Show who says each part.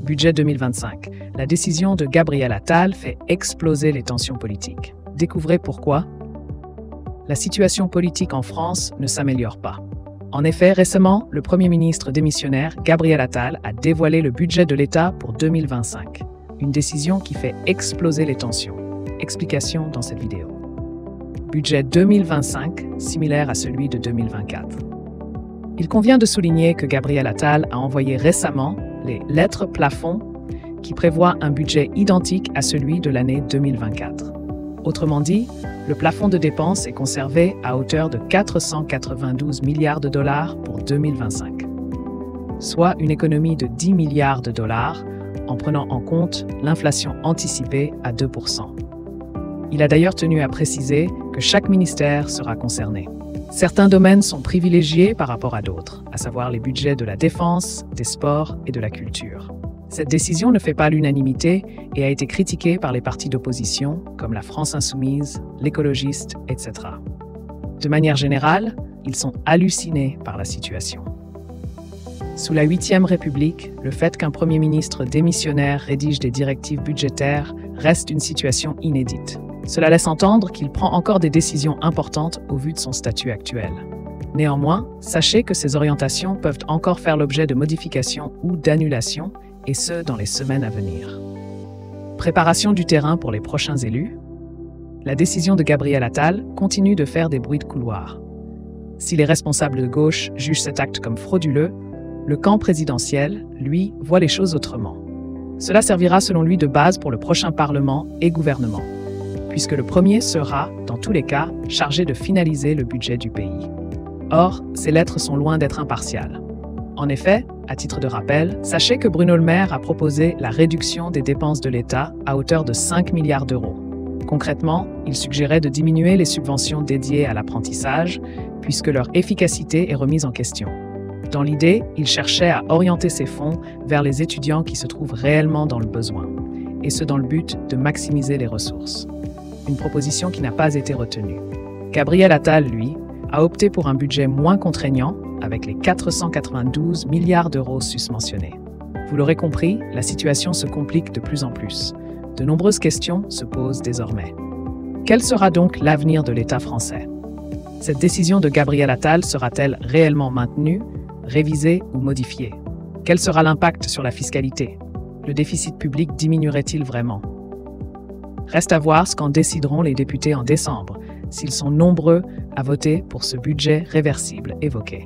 Speaker 1: Budget 2025. La décision de Gabriel Attal fait exploser les tensions politiques. Découvrez pourquoi. La situation politique en France ne s'améliore pas. En effet, récemment, le Premier ministre démissionnaire Gabriel Attal a dévoilé le budget de l'État pour 2025. Une décision qui fait exploser les tensions. Explication dans cette vidéo. Budget 2025, similaire à celui de 2024. Il convient de souligner que Gabriel Attal a envoyé récemment les lettres plafond qui prévoient un budget identique à celui de l'année 2024. Autrement dit, le plafond de dépenses est conservé à hauteur de 492 milliards de dollars pour 2025, soit une économie de 10 milliards de dollars en prenant en compte l'inflation anticipée à 2%. Il a d'ailleurs tenu à préciser que chaque ministère sera concerné. Certains domaines sont privilégiés par rapport à d'autres, à savoir les budgets de la défense, des sports et de la culture. Cette décision ne fait pas l'unanimité et a été critiquée par les partis d'opposition comme la France Insoumise, l'écologiste, etc. De manière générale, ils sont hallucinés par la situation. Sous la 8e République, le fait qu'un Premier ministre démissionnaire rédige des directives budgétaires reste une situation inédite. Cela laisse entendre qu'il prend encore des décisions importantes au vu de son statut actuel. Néanmoins, sachez que ces orientations peuvent encore faire l'objet de modifications ou d'annulations, et ce, dans les semaines à venir. Préparation du terrain pour les prochains élus. La décision de Gabriel Attal continue de faire des bruits de couloir. Si les responsables de gauche jugent cet acte comme frauduleux, le camp présidentiel, lui, voit les choses autrement. Cela servira selon lui de base pour le prochain Parlement et gouvernement, puisque le premier sera, dans tous les cas, chargé de finaliser le budget du pays. Or, ces lettres sont loin d'être impartiales. En effet, à titre de rappel, sachez que Bruno Le Maire a proposé la réduction des dépenses de l'État à hauteur de 5 milliards d'euros. Concrètement, il suggérait de diminuer les subventions dédiées à l'apprentissage, puisque leur efficacité est remise en question. Dans l'idée, il cherchait à orienter ces fonds vers les étudiants qui se trouvent réellement dans le besoin, et ce dans le but de maximiser les ressources. Une proposition qui n'a pas été retenue. Gabriel Attal, lui, a opté pour un budget moins contraignant, avec les 492 milliards d'euros susmentionnés. Vous l'aurez compris, la situation se complique de plus en plus. De nombreuses questions se posent désormais. Quel sera donc l'avenir de l'État français? Cette décision de Gabriel Attal sera-t-elle réellement maintenue, révisée ou modifiée? Quel sera l'impact sur la fiscalité? Le déficit public diminuerait-il vraiment? Reste à voir ce qu'en décideront les députés en décembre, s'ils sont nombreux à voter pour ce budget réversible évoqué.